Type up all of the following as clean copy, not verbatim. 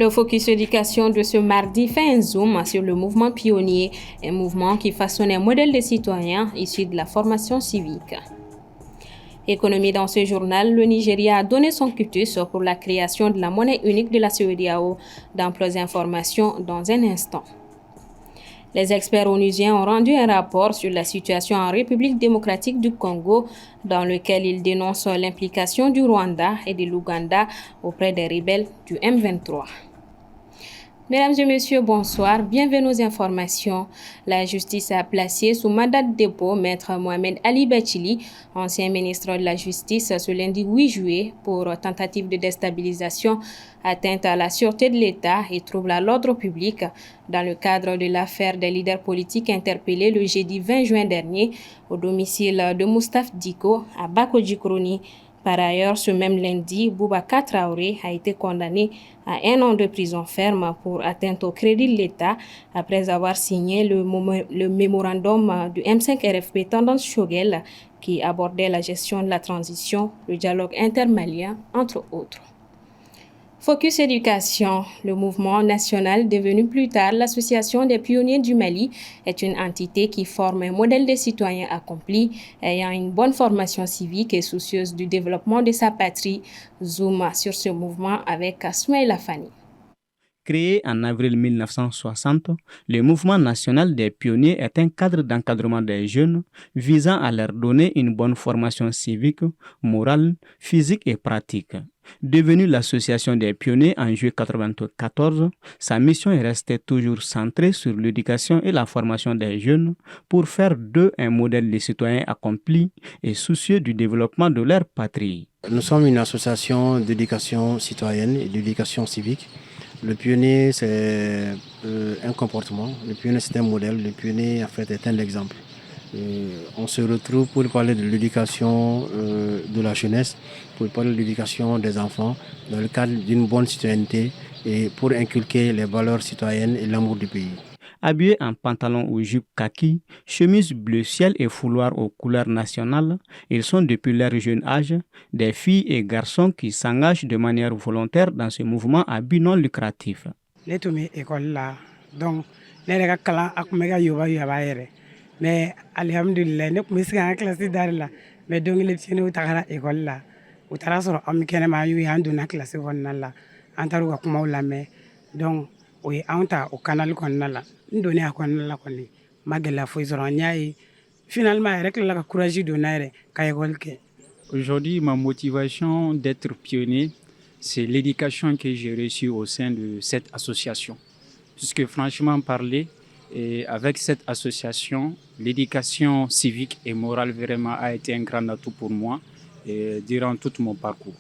Le focus éducation de ce mardi fait un zoom sur le mouvement pionnier, un mouvement qui façonne un modèle de citoyens issus de la formation civique. Économie dans ce journal, le Nigeria a donné son cutus pour la création de la monnaie unique de la CEDEAO. D'amples informations dans un instant. Les experts onusiens ont rendu un rapport sur la situation en République démocratique du Congo, dans lequel ils dénoncent l'implication du Rwanda et de l'Ouganda auprès des rebelles du M23. Mesdames et messieurs, bonsoir. Bienvenue aux informations. La justice a placé sous mandat de dépôt Maître Mohamed Ali Bachili, ancien ministre de la Justice, ce lundi 8 juillet pour tentative de déstabilisation, atteinte à la sûreté de l'État et trouble à l'ordre public dans le cadre de l'affaire des leaders politiques interpellés le jeudi 20 juin dernier au domicile de Moustapha Diko à Bako-Djikroni. Par ailleurs, ce même lundi, Boubacar Traoré a été condamné à 1 an de prison ferme pour atteinte au crédit de l'État après avoir signé le mémorandum du M5-RFP Tendance Choguel qui abordait la gestion de la transition, le dialogue intermalien, entre autres. Focus Éducation, le mouvement national devenu plus tard l'Association des pionniers du Mali, est une entité qui forme un modèle de citoyens accomplis, ayant une bonne formation civique et soucieuse du développement de sa patrie. Zoom sur ce mouvement avec Soumaïla Fani. Créé en avril 1960, le Mouvement national des pionniers est un cadre d'encadrement des jeunes visant à leur donner une bonne formation civique, morale, physique et pratique. Devenue l'association des pionniers en juillet 1994, sa mission est restée toujours centrée sur l'éducation et la formation des jeunes pour faire d'eux un modèle de citoyens accomplis et soucieux du développement de leur patrie. Nous sommes une association d'éducation citoyenne et d'éducation civique. Le pionnier, c'est un comportement, le pionnier, c'est un modèle, le pionnier, en fait, est un exemple. On se retrouve pour parler de l'éducation de la jeunesse, pour parler de l'éducation des enfants, dans le cadre d'une bonne citoyenneté et pour inculquer les valeurs citoyennes et l'amour du pays. Habillés en pantalon ou jupe kaki, chemise bleu ciel et foulard aux couleurs nationales, ils sont depuis leur jeune âge des filles et garçons qui s'engagent de manière volontaire dans ce mouvement à but non lucratif. Mais alhamdulillah ne kun bɛ se k'an kilasi dari la mais don kelen fitini u tagara ekɔli la u taara sɔrɔ an kɛnɛma y'u ye an donna kilasi kɔnɔna la an taara u ka kumaw lamɛn donc o ye anw ta o kanali kɔnɔna la n donnen a kɔnɔna la kɔni ma gɛlɛya foyi sɔrɔ n y'a ye finalement a yɛrɛ tilala ka courage donna yɛrɛ ka ekɔli kɛ. Aujourd'hui, ma motivation d'être pionnier, c'est l'éducation que j'ai reçue au sein de cette association. Puisque franchement parler, et avec cette association, l'éducation civique et morale vraiment a été un grand atout pour moi durant tout mon parcours.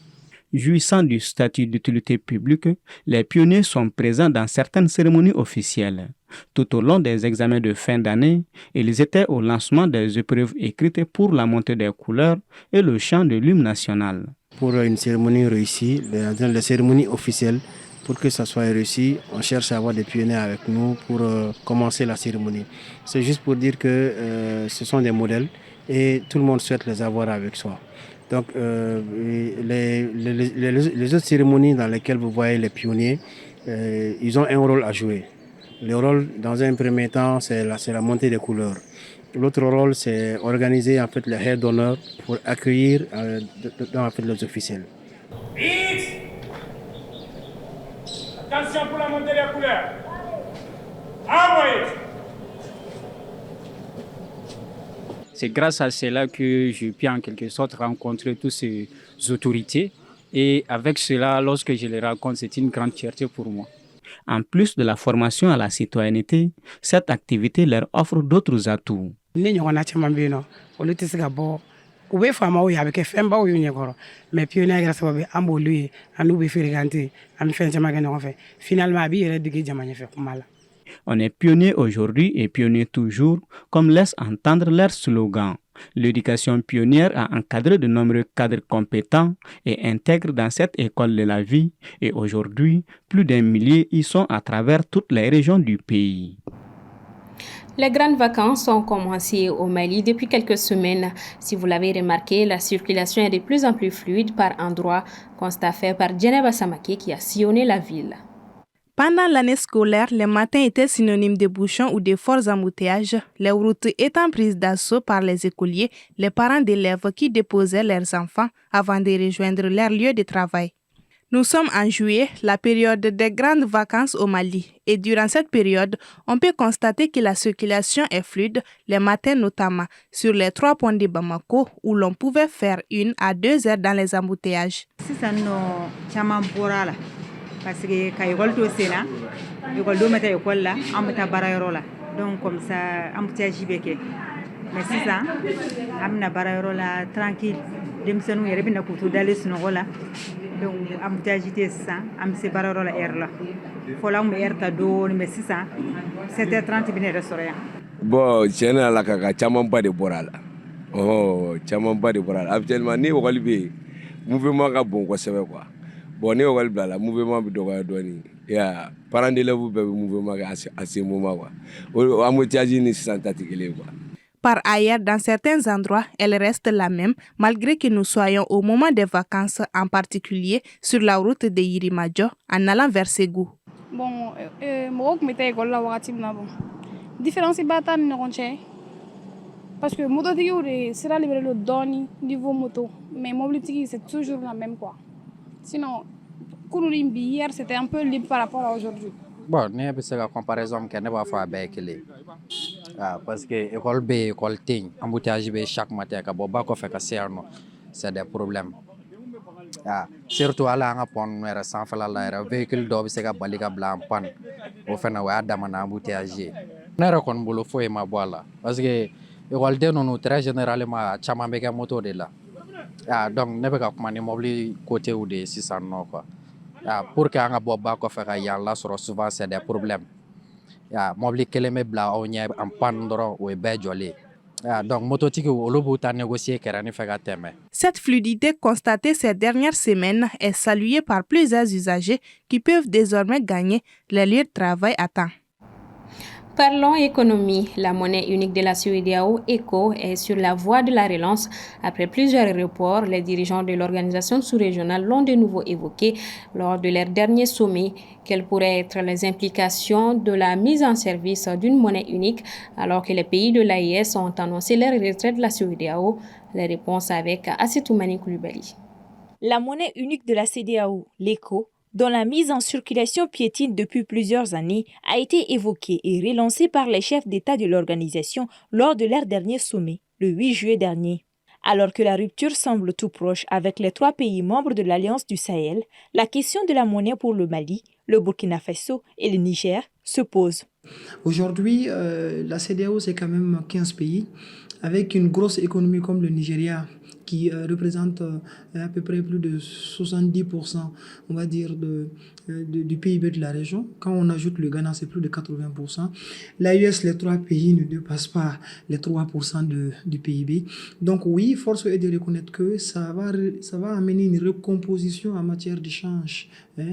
Jouissant du statut d'utilité publique, les pionniers sont présents dans certaines cérémonies officielles. Tout au long des examens de fin d'année, ils étaient au lancement des épreuves écrites pour la montée des couleurs et le chant de l'hymne national. Pour une cérémonie réussie, les cérémonies officielles, pour que ça soit réussi, on cherche à avoir des pionniers avec nous pour commencer la cérémonie. C'est juste pour dire que ce sont des modèles et tout le monde souhaite les avoir avec soi. Donc les autres cérémonies dans lesquelles vous voyez les pionniers, ils ont un rôle à jouer. Le rôle, dans un premier temps, c'est la montée des couleurs. L'autre rôle, c'est organiser en fait les haies d'honneur pour accueillir en fait, les officiels. Attention pour la montée des couleurs. Envoyez. C'est grâce à cela que j'ai pu en quelque sorte rencontrer toutes ces autorités. Et avec cela, lorsque je les rencontre, c'est une grande fierté pour moi. En plus de la formation à la citoyenneté, cette activité leur offre d'autres atouts. U bɛ faamaw ye a bɛ kɛ fɛnbaw y'u ɲɛkɔrɔ mais pionnier kɛra sababu an b'olu ye an n'u bɛ feerekante an bɛ fɛn caman kɛ ɲɔgɔn fɛ finalement a b'i yɛrɛ dege jama ɲɛfɛ kuma la. On est pionnier aujourd'hui et pionnier toujours, comme laisse entendre leur slogan. L'éducation pionnière a encadré de nombreux cadres compétents et intègres dans cette école de la vie et aujourd'hui, plus d'1 millier y sont à travers toutes les régions du pays. Les grandes vacances ont commencé au Mali depuis quelques semaines. Si vous l'avez remarqué, la circulation est de plus en plus fluide par endroits, constat fait par Djeneba Samake qui a sillonné la ville. Pendant l'année scolaire, les matins étaient synonymes de bouchons ou de forts embouteillages, les routes étant prises d'assaut par les écoliers, les parents d'élèves qui déposaient leurs enfants avant de rejoindre leur lieu de travail. Nous sommes en juillet, la période des grandes vacances au Mali, et durant cette période, on peut constater que la circulation est fluide, les matins notamment, sur les 3 points de Bamako, où l'on pouvait faire 1 à 2 heures dans les embouteillages. Parce que quand l'école est là, l'école doit mettre l'école là, on met ta barrière là. Donc comme ça, on peut agir avec. Mais si ça, on met la barrière là tranquille. Dem senu yere bina kutu dale sunu là. Donc on peut agiter ça, on se barrière là air là. Faut là on air ta do, mais si ça, 7h30 bina restaurant. Bon, c'est la kaka chaman pas de boral. Oh, chaman pas de boral. Actuellement ni l'école bi mouvement ka bon quoi c'est quoi. Bon ne école bila la mouvement bi doga doni ya parents d'élèves be mouvement à ce moment quoi o amutiage ni santatikele quoi. Par ailleurs, dans certains endroits, elle reste la même malgré que nous soyons au moment des vacances, en particulier sur la route de Yirimajo en allant vers Ségou. Bon, moi je m'étais école là wakati na bon. Différence bata ni ronche. Parce que moto tigi sera libéré le doni niveau moto, mais mobilité c'est toujours la même quoi. Sinon, hier, c'était un peu libre par rapport à aujourd'hui. Bon, nous avons une comparaison qui n'est pas avec elle. Parce que l'école B, l'école T, embouteillage chaque matin, c'est des problèmes. Surtout à la pon, sans faire la véhicule d'eau, c'est que balika blanc pan. Au fait, nous avons un embouteillage. Nous avons un boulot fouet ma boîte. Parce que l'école T, nous très généralement, chamamega moto de là. Donc ne be ka kuma ni mobile côté ou de sisan non quoi pour que anga boba ko fa ya la soro souvent c'est des problèmes mobile keleme bla o nya en pandoro ou be jolé donc mototiki o lobu ta négocier kerani fa ga teme. Cette fluidité constatée ces dernières semaines est saluée par plusieurs usagers qui peuvent désormais gagner leur lieu de travail à temps. Parlons économie. La monnaie unique de la CEDEAO, ECO, est sur la voie de la relance. Après plusieurs reports, les dirigeants de l'organisation sous-régionale l'ont de nouveau évoqué lors de leur dernier sommet. Quelles pourraient être les implications de la mise en service d'une monnaie unique alors que les pays de l'AES ont annoncé leur retrait de la CEDEAO? Les réponses avec Assetoumani Koulibaly. La monnaie unique de la CEDEAO, l'ECO, dont la mise en circulation piétine depuis plusieurs années, a été évoquée et relancée par les chefs d'État de l'organisation lors de leur dernier sommet, le 8 juillet dernier. Alors que la rupture semble tout proche avec les 3 pays membres de l'Alliance du Sahel, la question de la monnaie pour le Mali, le Burkina Faso et le Niger se pose. Aujourd'hui, la CEDEAO, c'est quand même 15 pays, avec une grosse économie comme le Nigeria, qui représente à peu près plus de 70%, on va dire, du PIB de la région. Quand on ajoute le Ghana, c'est plus de 80%. L'AES, les 3 pays ne dépassent pas les 3% du PIB. Donc oui, force est de reconnaître que ça va amener une recomposition en matière d'échange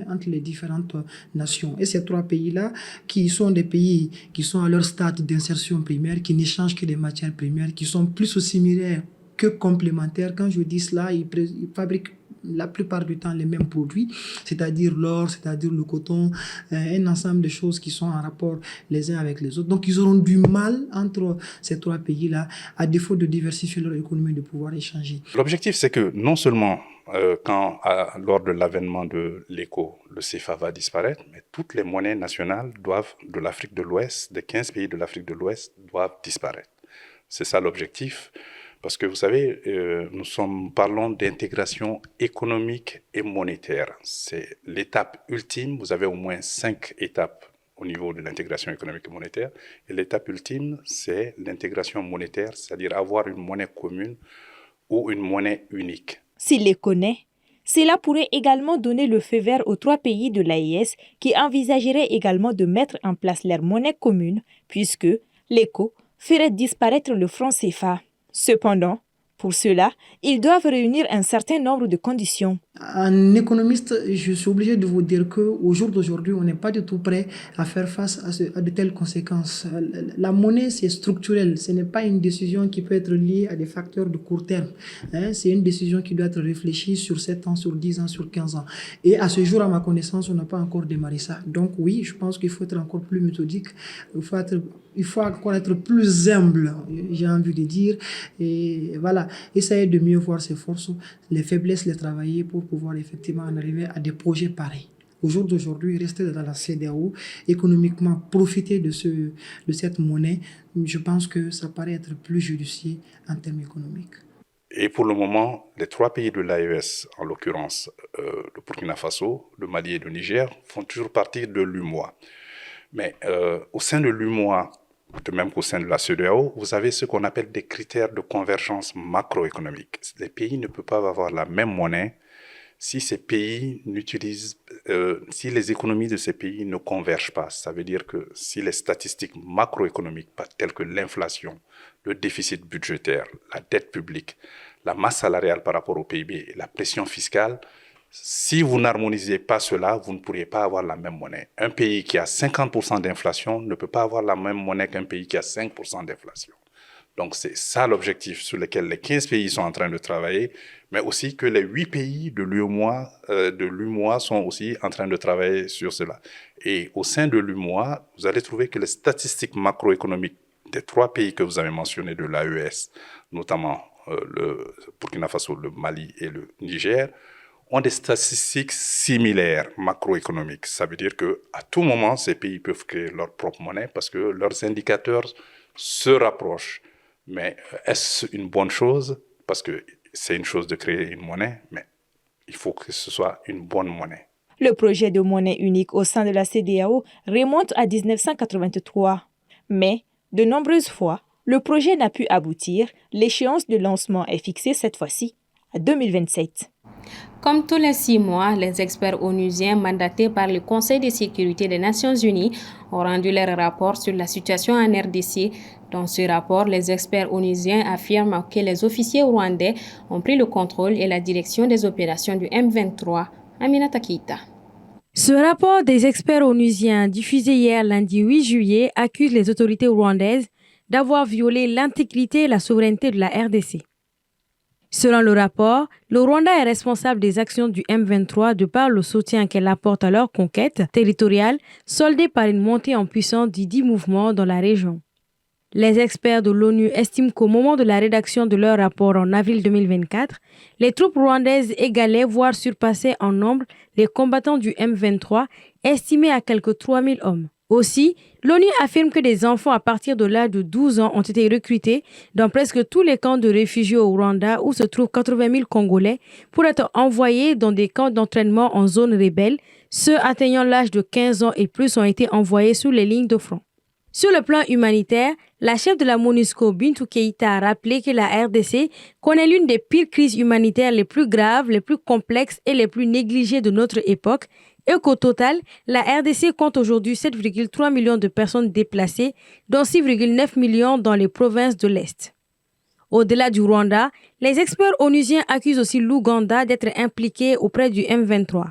entre les différentes nations. Et ces 3 pays-là, qui sont des pays qui sont à leur stade d'insertion primaire, qui n'échangent que des matières premières, qui sont plus similaires que complémentaires. Quand je dis cela, ils fabriquent la plupart du temps les mêmes produits, c'est-à-dire l'or, c'est-à-dire le coton, un ensemble de choses qui sont en rapport les uns avec les autres. Donc ils auront du mal entre ces 3 pays-là, à défaut de diversifier leur économie, de pouvoir échanger. L'objectif, c'est que non seulement lors de l'avènement de l'ECO, le CFA va disparaître, mais toutes les monnaies nationales de l'Afrique de l'Ouest, des 15 pays de l'Afrique de l'Ouest, doivent disparaître. C'est ça l'objectif. Parce que vous savez, parlons d'intégration économique et monétaire. C'est l'étape ultime. Vous avez au moins 5 étapes au niveau de l'intégration économique et monétaire. Et l'étape ultime, c'est l'intégration monétaire, c'est-à-dire avoir une monnaie commune ou une monnaie unique. S'il les connaît, cela pourrait également donner le feu vert aux 3 pays de l'AES qui envisageraient également de mettre en place leur monnaie commune, puisque l'ECO ferait disparaître le franc CFA. Cependant, pour cela, ils doivent réunir un certain nombre de conditions. En économiste, je suis obligé de vous dire qu'au jour d'aujourd'hui, on n'est pas du tout prêt à faire face à de telles conséquences. La monnaie, c'est structurel. Ce n'est pas une décision qui peut être liée à des facteurs de court terme. C'est une décision qui doit être réfléchie sur 7 ans, sur 10 ans, sur 15 ans. Et à ce jour, à ma connaissance, on n'a pas encore démarré ça. Donc oui, je pense qu'il faut être encore plus méthodique. Il faut encore être plus humble, j'ai envie de dire. Et voilà, essayer de mieux voir ses forces, les faiblesses, les travailler pour pouvoir effectivement en arriver à des projets pareils. Au jour d'aujourd'hui, rester dans la CEDEAO, économiquement profiter de cette monnaie, je pense que ça paraît être plus judicieux en termes économiques. Et pour le moment, les 3 pays de l'AES, en l'occurrence le Burkina Faso, le Mali et le Niger, font toujours partie de l'UMOA. Mais au sein de l'UMOA, de même qu'au sein de la CEDEAO, vous avez ce qu'on appelle des critères de convergence macroéconomique. Les pays ne peuvent pas avoir la même monnaie si ces pays si les économies de ces pays ne convergent pas. Ça veut dire que si les statistiques macroéconomiques, telles que l'inflation, le déficit budgétaire, la dette publique, la masse salariale par rapport au PIB et la pression fiscale, si vous n'harmonisez pas cela, vous ne pourriez pas avoir la même monnaie. Un pays qui a 50% d'inflation ne peut pas avoir la même monnaie qu'un pays qui a 5% d'inflation. Donc c'est ça l'objectif sur lequel les 15 pays sont en train de travailler, mais aussi que les 8 pays de l'UMOA sont aussi en train de travailler sur cela. Et au sein de l'UMOA, vous allez trouver que les statistiques macroéconomiques des 3 pays que vous avez mentionnés de l'AES, notamment le Burkina Faso, le Mali et le Niger, ont des statistiques similaires macroéconomiques. Ça veut dire qu'à tout moment, ces pays peuvent créer leur propre monnaie parce que leurs indicateurs se rapprochent. Mais est-ce une bonne chose? Parce que c'est une chose de créer une monnaie, mais il faut que ce soit une bonne monnaie. Le projet de monnaie unique au sein de la CEDEAO remonte à 1983. Mais, de nombreuses fois, le projet n'a pu aboutir. L'échéance de lancement est fixée cette fois-ci à 2027. Comme tous les 6 mois, les experts onusiens mandatés par le Conseil de sécurité des Nations Unies ont rendu leur rapport sur la situation en RDC. Dans ce rapport, les experts onusiens affirment que les officiers rwandais ont pris le contrôle et la direction des opérations du M23. Aminata Keita. Ce rapport des experts onusiens diffusé hier lundi 8 juillet accuse les autorités rwandaises d'avoir violé l'intégrité et la souveraineté de la RDC. Selon le rapport, le Rwanda est responsable des actions du M23 de par le soutien qu'elle apporte à leur conquête territoriale, soldée par une montée en puissance du dit mouvement dans la région. Les experts de l'ONU estiment qu'au moment de la rédaction de leur rapport en avril 2024, les troupes rwandaises égalaient, voire surpassaient en nombre les combattants du M23, estimés à quelques 3000 hommes. Aussi, l'ONU affirme que des enfants à partir de l'âge de 12 ans ont été recrutés dans presque tous les camps de réfugiés au Rwanda où se trouvent 80 000 Congolais pour être envoyés dans des camps d'entraînement en zone rebelle. Ceux atteignant l'âge de 15 ans et plus ont été envoyés sur les lignes de front. Sur le plan humanitaire, la chef de la MONUSCO, Bintou Keïta, a rappelé que la RDC connaît l'une des pires crises humanitaires les plus graves, les plus complexes et les plus négligées de notre époque, et qu'au total, la RDC compte aujourd'hui 7,3 millions de personnes déplacées, dont 6,9 millions dans les provinces de l'Est. Au-delà du Rwanda, les experts onusiens accusent aussi l'Ouganda d'être impliqué auprès du M23.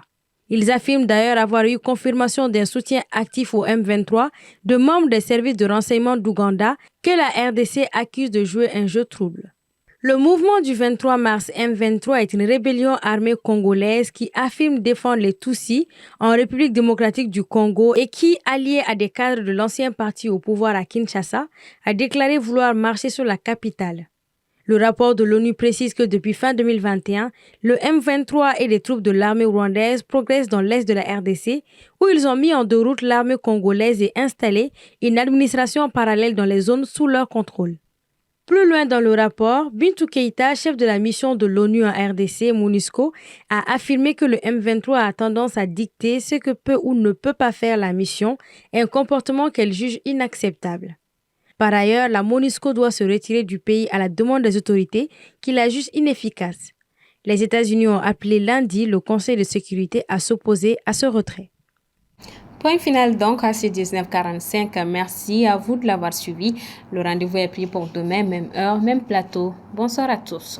Ils affirment d'ailleurs avoir eu confirmation d'un soutien actif au M23 de membres des services de renseignement d'Ouganda que la RDC accuse de jouer un jeu trouble. Le mouvement du 23 mars M23 est une rébellion armée congolaise qui affirme défendre les Tutsis en République démocratique du Congo et qui, allié à des cadres de l'ancien parti au pouvoir à Kinshasa, a déclaré vouloir marcher sur la capitale. Le rapport de l'ONU précise que depuis fin 2021, le M23 et les troupes de l'armée rwandaise progressent dans l'est de la RDC où ils ont mis en déroute l'armée congolaise et installé une administration parallèle dans les zones sous leur contrôle. Plus loin dans le rapport, Bintou Keïta, chef de la mission de l'ONU en RDC, MONUSCO, a affirmé que le M23 a tendance à dicter ce que peut ou ne peut pas faire la mission, un comportement qu'elle juge inacceptable. Par ailleurs, la MONUSCO doit se retirer du pays à la demande des autorités qui la jugent inefficace. Les États-Unis ont appelé lundi le Conseil de sécurité à s'opposer à ce retrait. Point final donc à ces 19h45. Merci à vous de l'avoir suivi. Le rendez-vous est pris pour demain, même heure, même plateau. Bonsoir à tous.